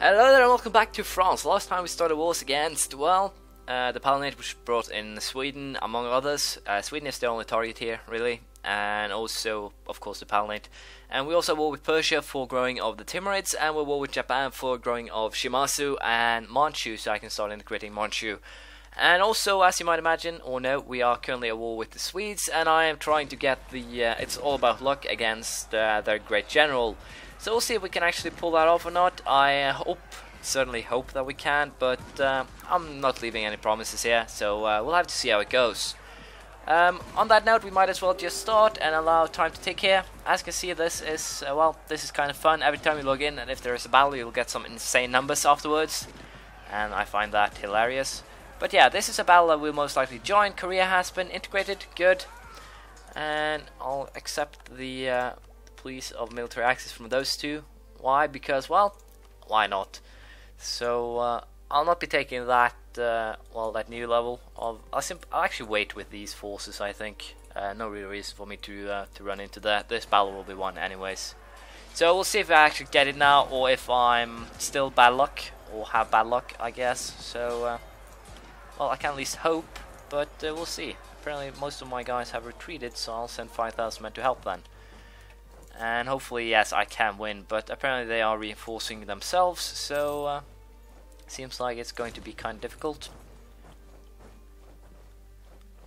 Hello there and welcome back to France. Last time we started wars against, well, the Palatinate, which brought in Sweden, among others. Sweden is the only target here, really, and also, of course, the Palatinate. And we also war with Persia for growing of the Timurids, and we war with Japan for growing of Shimazu and Manchu, so I can start integrating Manchu. And also, as you might imagine, or know, we are currently at war with the Swedes, and I am trying to get the, it's all about luck against their great general. So we'll see if we can actually pull that off or not. I certainly hope that we can, but I'm not leaving any promises here, so we'll have to see how it goes. On that note, we might as well just start and allow time to tick here. As you can see, this is, well, this is kind of fun. Every time you log in, and if there is a battle, you'll get some insane numbers afterwards, and I find that hilarious. But yeah, this is a battle that we'll most likely join. Korea has been integrated, good, and I'll accept the pleas of military access from those two. Why? Because, well, why not? So I'll not be taking that well, that new level of. I'll actually wait with these forces. I think no real reason for me to run into that. This battle will be won anyways. So we'll see if I actually get it now, or if I'm still bad luck, or have bad luck, I guess. So well, I can at least hope, but we'll see. Apparently most of my guys have retreated, so I'll send 5,000 men to help then. And hopefully, yes, I can win, but apparently they are reinforcing themselves, so seems like it's going to be kind of difficult.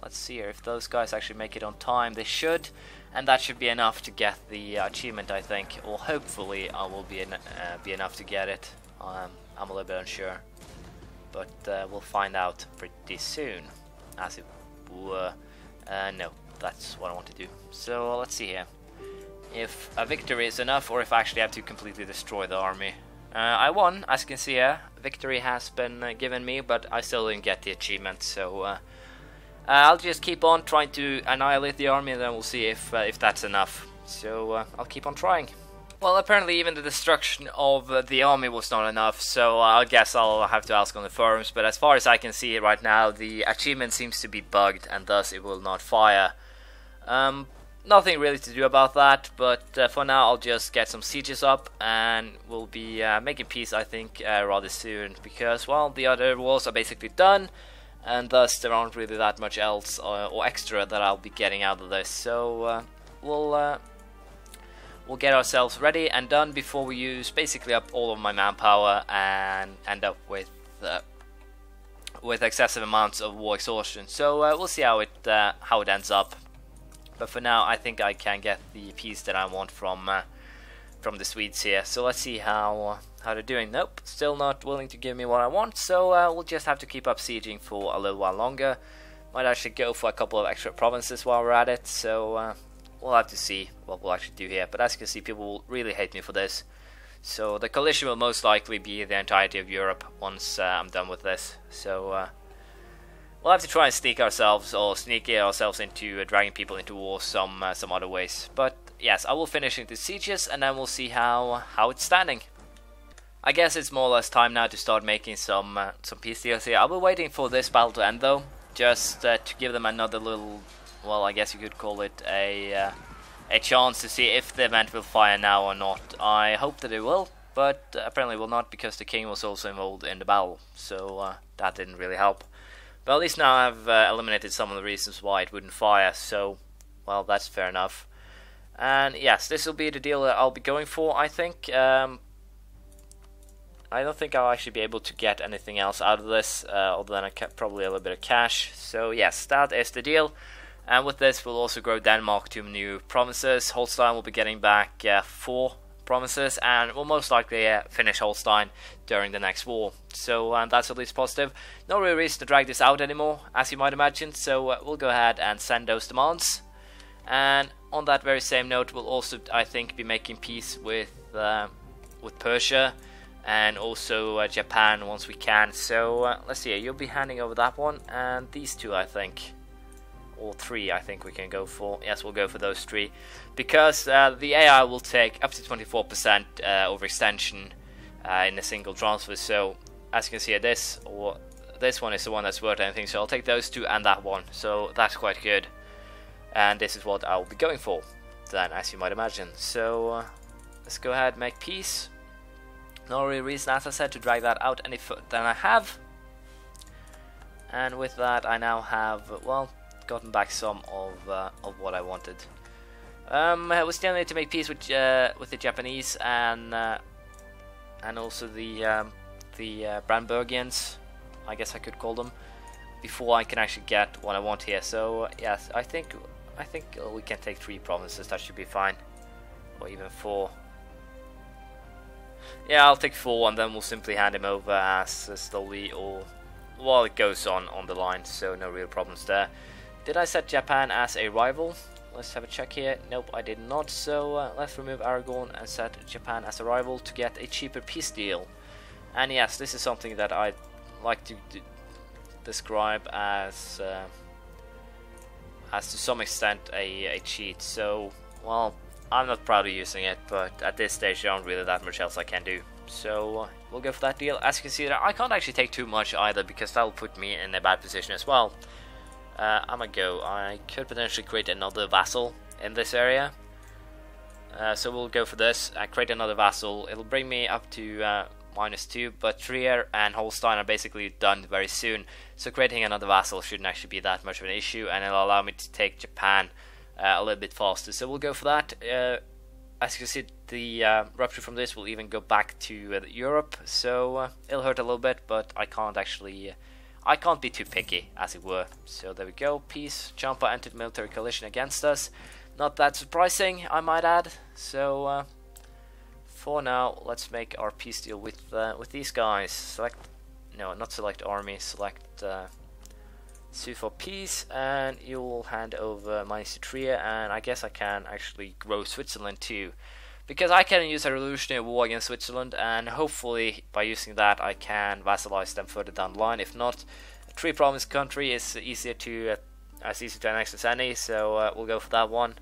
Let's see here, if those guys actually make it on time, they should, and that should be enough to get the achievement, I think, or hopefully I will be enough to get it. I'm a little bit unsure, but we'll find out pretty soon, as it were. No, that's what I want to do. So let's see here. If a victory is enough, or if I actually have to completely destroy the army. I won, as you can see here. Victory has been given me, but I still didn't get the achievement, so I'll just keep on trying to annihilate the army, and then we'll see if that's enough. So I'll keep on trying. Well, apparently even the destruction of the army was not enough, so I guess I'll have to ask on the forums, but as far as I can see right now, the achievement seems to be bugged, and thus it will not fire. Nothing really to do about that, but for now I'll just get some sieges up, and we'll be making peace, I think, rather soon, because, well, the other wars are basically done, and thus there aren't really that much else or extra that I'll be getting out of this. So we'll get ourselves ready and done before we use basically up all of my manpower and end up with excessive amounts of war exhaustion. So we'll see how it ends up. But for now, I think I can get the peace that I want from the Swedes here. So let's see how they're doing. Nope, still not willing to give me what I want. So we'll just have to keep up sieging for a little while longer. Might actually go for a couple of extra provinces while we're at it. So we'll have to see what we'll actually do here. But as you can see, people will really hate me for this. So the coalition will most likely be the entirety of Europe once I'm done with this. So we'll have to try and sneak ourselves into dragging people into war some other ways. But yes, I will finish into sieges, and then we'll see how it's standing. I guess it's more or less time now to start making some peace deals here. I'll be waiting for this battle to end though, just to give them another little, well, I guess you could call it a chance to see if the event will fire now or not. I hope that it will, but apparently it will not, because the king was also involved in the battle, so that didn't really help. But at least now I've eliminated some of the reasons why it wouldn't fire, so, well, that's fair enough. And yes, this will be the deal that I'll be going for, I think. I don't think I'll actually be able to get anything else out of this, other than probably a little bit of cash. So yes, that is the deal. And with this, we'll also grow Denmark to new provinces. Holstein will be getting back 4 provinces, and we'll most likely finish Holstein during the next war. So that's at least positive. No real reason to drag this out anymore, as you might imagine, so we'll go ahead and send those demands. And on that very same note, we'll also, I think, be making peace with Persia and also Japan once we can. So let's see, you'll be handing over that one, and these two, I think. Or 3, I think we can go for. Yes, we'll go for those 3, because the AI will take up to 24% overextension in a single transfer. So as you can see, this one is the one that's worth anything. So I'll take those 2 and that one. So that's quite good, and this is what I'll be going for then, as you might imagine. So let's go ahead and make peace. No real reason, as I said, to drag that out any further than I have. And with that, I now have, well, gotten back some of what I wanted. We still need to make peace with the Japanese and also the Brandenburgians, I guess I could call them, before I can actually get what I want here. So yes, I think we can take 3 provinces. That should be fine, or even 4. Yeah, I'll take 4, and then we'll simply hand him over as slowly or while it goes on the line. So no real problems there. Did I set Japan as a rival? Let's have a check here. Nope, I did not. So let's remove Aragon and set Japan as a rival to get a cheaper peace deal. And yes, this is something that I like to describe as to some extent a cheat. So, well, I'm not proud of using it, but at this stage there aren't really that much else I can do. So we'll go for that deal. As you can see there, I can't actually take too much either, because that'll put me in a bad position as well. I'm gonna go. I could potentially create another vassal in this area. So we'll go for this. Create another vassal. It'll bring me up to -2, but Trier and Holstein are basically done very soon. So creating another vassal shouldn't actually be that much of an issue, and it'll allow me to take Japan a little bit faster. So we'll go for that. As you can see, the rupture from this will even go back to Europe. So it'll hurt a little bit, but I can't actually. I can't be too picky, as it were. So there we go. Peace. Champa entered military coalition against us. Not that surprising, I might add. So for now, let's make our peace deal with these guys. Select, no, not select army. Select sue for peace, and you will hand over mines to Trier. And I guess I can actually grow Switzerland too, because I can use a revolutionary war against Switzerland, and hopefully by using that I can vassalize them further down the line. If not, a 3-province country is easier to annex as any, so we'll go for that one.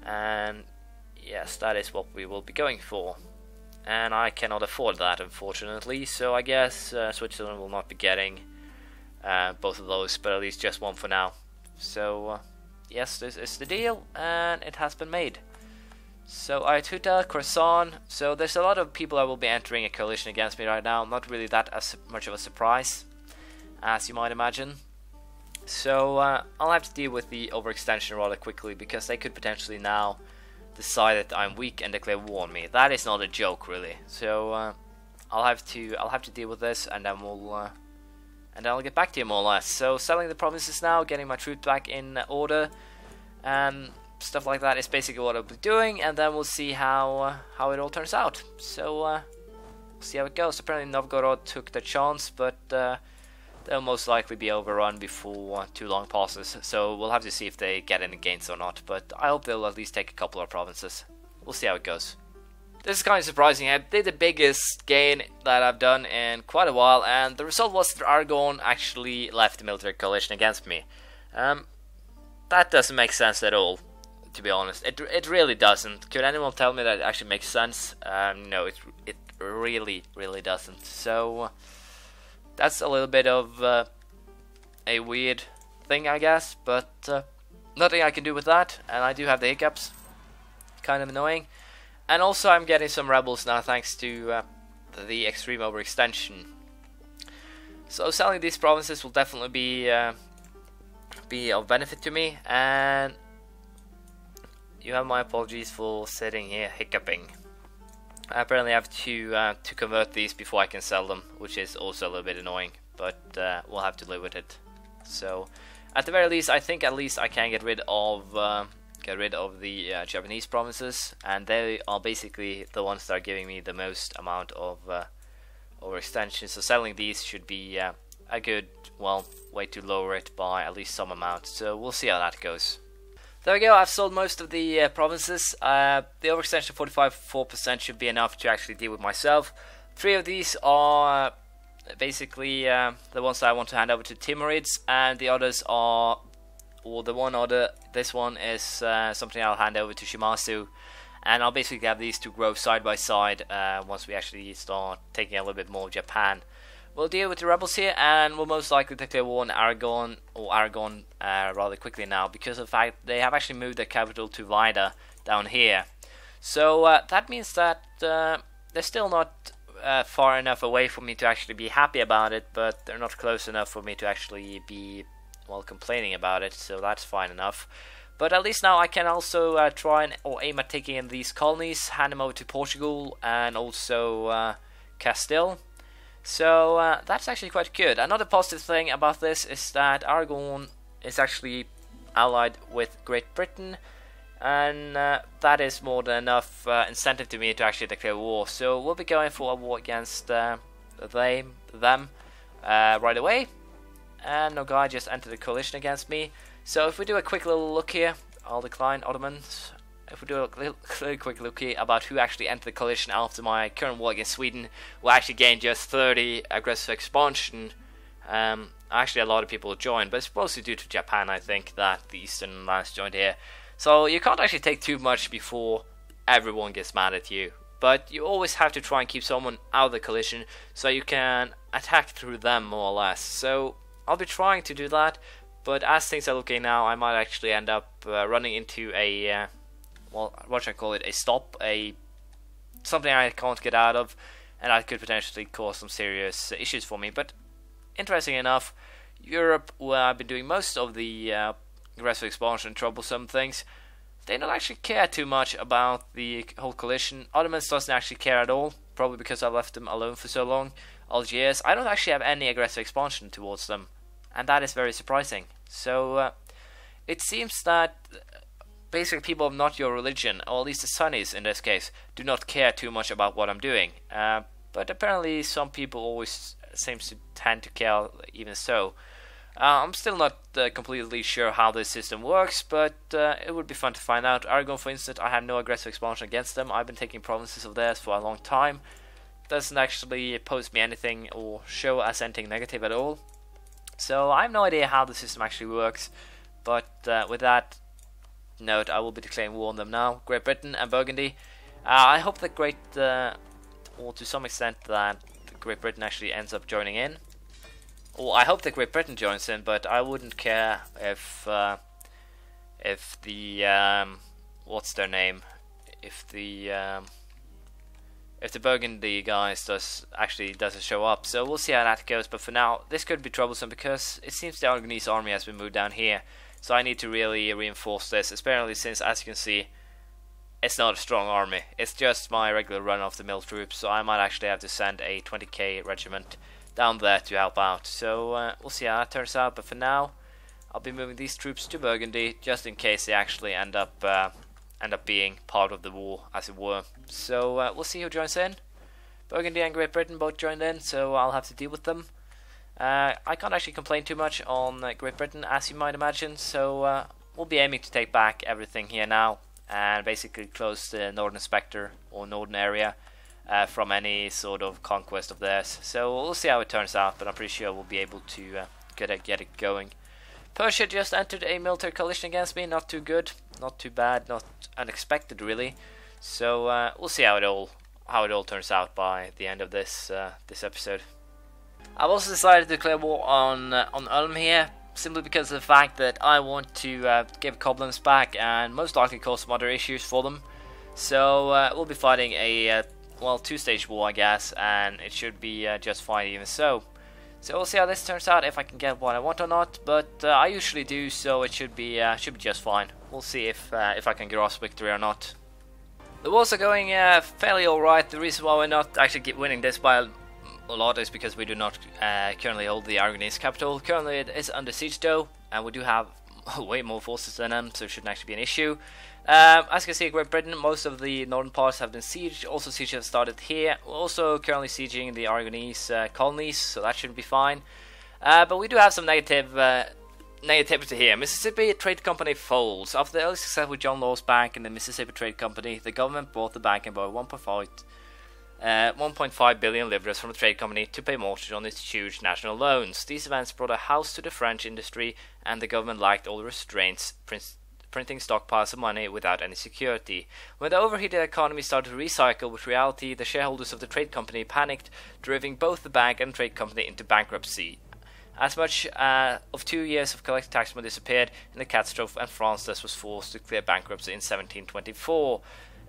And yes, that is what we will be going for. And I cannot afford that, unfortunately, so I guess Switzerland will not be getting both of those, but at least just one for now. So yes, this is the deal, and it has been made. So Ayatollah, Khorasan. So there's a lot of people that will be entering a coalition against me right now. Not really that much of a surprise, as you might imagine. So I'll have to deal with the overextension rather quickly, because they could potentially now decide that I'm weak and declare war on me. That is not a joke, really. So I'll have to deal with this, and then I'll get back to you more or less. So selling the provinces now, getting my troops back in order, and stuff like that is basically what I'll be doing, and then we'll see how it all turns out. So we'll see how it goes. Apparently Novgorod took the chance, but they'll most likely be overrun before too long passes. So we'll have to see if they get any gains or not, but I hope they'll at least take a couple of provinces. We'll see how it goes. This is kind of surprising. I did the biggest gain that I've done in quite a while, and the result was that Aragon actually left the military coalition against me. That doesn't make sense at all, to be honest. It really doesn't. Could anyone tell me that it actually makes sense? No, it really doesn't. So that's a little bit of a weird thing, I guess, but nothing I can do with that, and I do have the hiccups. Kind of annoying. And also I'm getting some rebels now thanks to the extreme overextension. So selling these provinces will definitely be of benefit to me, and you have my apologies for sitting here hiccuping. I apparently have to convert these before I can sell them, which is also a little bit annoying, but we'll have to live with it. So at the very least, I think at least I can get rid of the Japanese provinces, and they are basically the ones that are giving me the most amount of overextension. So selling these should be a good, well, way to lower it by at least some amount. So we'll see how that goes. There we go, I've sold most of the provinces. The overextension of 45% should be enough to actually deal with myself. 3 of these are basically the ones that I want to hand over to Timurids, and the others are, or the one other, this one is something I'll hand over to Shimazu, and I'll basically have these two grow side by side once we actually start taking a little bit more of Japan. We'll deal with the rebels here, and we'll most likely declare war on Aragon rather quickly now, because of the fact they have actually moved their capital to Vida down here. So that means that they're still not far enough away for me to actually be happy about it, but they're not close enough for me to actually be, well, complaining about it, so that's fine enough. But at least now I can also try or aim at taking in these colonies, hand them over to Portugal and also Castile. So that's actually quite good. Another positive thing about this is that Aragon is actually allied with Great Britain, and that is more than enough incentive to me to actually declare war. So we'll be going for a war against them right away. And no guy just entered the coalition against me. So if we do a quick little look here, I'll decline Ottomans. If we do a quick look here about who actually entered the coalition after my current war against Sweden, we actually gained just 30 aggressive expansion. Actually, a lot of people joined, but it's mostly due to Japan, I think, that the Eastern lands joined here. So you can't actually take too much before everyone gets mad at you. But you always have to try and keep someone out of the coalition so you can attack through them more or less. So I'll be trying to do that, but as things are looking now, I might actually end up running into a, well, what should I call it, a stop, something I can't get out of, and that could potentially cause some serious issues for me. But interesting enough, Europe, where I've been doing most of the aggressive expansion and troublesome things, they don't actually care too much about the whole coalition. Ottomans doesn't actually care at all, probably because I left them alone for so long. Algiers, I don't actually have any aggressive expansion towards them, and that is very surprising. So it seems that basically people of not your religion, or at least the Sunnis in this case, do not care too much about what I'm doing. But apparently some people always seems to tend to care even so. I'm still not completely sure how this system works, but it would be fun to find out. Aragon, for instance, I have no aggressive expansion against them. I've been taking provinces of theirs for a long time. Doesn't actually pose me anything or show as anything negative at all. So I have no idea how the system actually works, but with that note, I will be declaring war on them now. Great Britain and Burgundy. I hope that or to some extent that Great Britain actually ends up joining in. Well, I hope that Great Britain joins in, but I wouldn't care if the what's their name? If the Burgundy guys doesn't show up. So we'll see how that goes. But for now, this could be troublesome because it seems the Aragonese army has been moved down here. So I need to really reinforce this, especially since, as you can see, it's not a strong army. It's just my regular run-of-the-mill troops. So I might actually have to send a 20k regiment down there to help out. So we'll see how that turns out. But for now, I'll be moving these troops to Burgundy just in case they actually end up being part of the war, as it were. So we'll see who joins in. Burgundy and Great Britain both joined in, so I'll have to deal with them. I can't actually complain too much on Great Britain, as you might imagine. So we'll be aiming to take back everything here now and basically close the northern spectre or northern area from any sort of conquest of theirs. So we'll see how it turns out, but I'm pretty sure we'll be able to get it going. Persia just entered a military coalition against me. Not too good, not too bad, not unexpected really. So we'll see how it all turns out by the end of this episode. I've also decided to declare war on Ulm here, simply because of the fact that I want to give Koblenz back and most likely cause some other issues for them. So we'll be fighting a two-stage war, I guess, and it should be just fine even so. So we'll see how this turns out, if I can get what I want or not, but I usually do, so it should be just fine. We'll see if I can grasp victory or not. The wars are going fairly alright. The reason why we're not actually winning this by a lot is because we do not currently hold the Aragonese capital. Currently it is under siege though, and we do have way more forces than them, so it shouldn't actually be an issue. As you can see, Great Britain, most of the northern parts have been sieged. Also, siege has started here. We're also currently sieging the Aragonese colonies, so that should be fine. But we do have some negativity here. Mississippi Trade Company folds. After the early success with John Law's bank and the Mississippi Trade Company, the government bought the bank and borrowed 1.5 billion livres from the trade company to pay mortgage on its huge national loans. These events brought a house to the French industry, and the government lacked all the restraints, printing stockpiles of money without any security. When the overheated economy started to recycle with reality, the shareholders of the trade company panicked, driving both the bank and trade company into bankruptcy. As much of 2 years of collected tax money disappeared in the catastrophe, and France thus was forced to declare bankruptcy in 1724.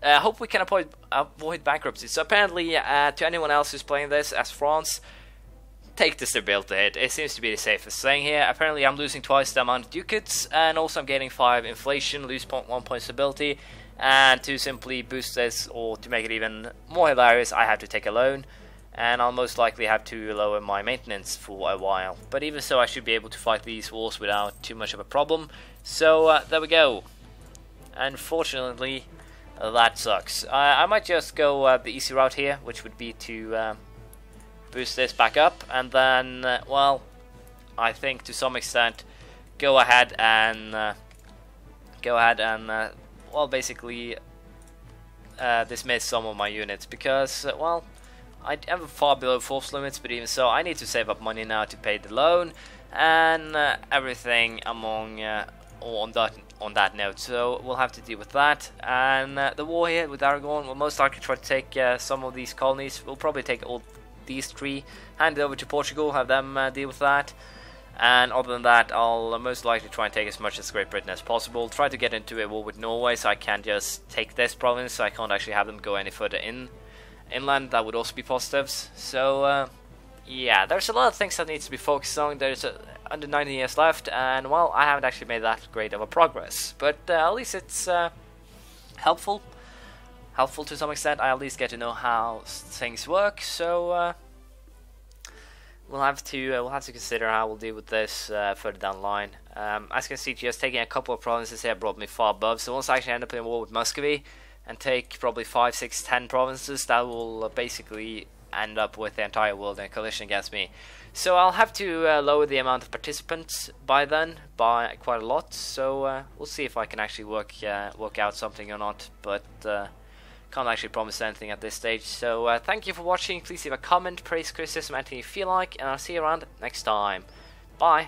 Hope we can avoid bankruptcy. So apparently, to anyone else who's playing this as France, take the stability hit. It seems to be the safest thing here. Apparently I'm losing twice the amount of ducats, and also I'm getting 5 inflation, lose 1 point stability, and to simply boost this, or to make it even more hilarious, I have to take a loan, and I'll most likely have to lower my maintenance for a while. But even so, I should be able to fight these wars without too much of a problem. So there we go. Unfortunately, that sucks. I might just go the easy route here, which would be to boost this back up, and then, well, I think to some extent go ahead and well, basically dismiss some of my units, because well, I am far below force limits, but even so I need to save up money now to pay the loan and everything among on that note. So we'll have to deal with that, and the war here with Aragon will most likely try to take some of these colonies. We'll probably take all these 3, hand it over to Portugal, have them deal with that, and other than that I'll most likely try and take as much as Great Britain as possible, try to get into a war with Norway so I can just take this province, so I can't actually have them go any further inland. That would also be positives. So yeah, there's a lot of things that needs to be focused on. There's under 90 years left, and well, I haven't actually made that great of a progress, but at least it's helpful to some extent. I at least get to know how things work. So we'll have to consider how we'll deal with this further down the line. As you can see, just taking a couple of provinces here brought me far above. So once I actually end up in a war with Muscovy and take probably 5, 6, 10 provinces, that will basically end up with the entire world in a coalition against me. So I'll have to lower the amount of participants by then by quite a lot. So we'll see if I can actually work out something or not. But can't actually promise anything at this stage. So thank you for watching. Please leave a comment, praise, criticism, anything you feel like, and I'll see you around next time. Bye.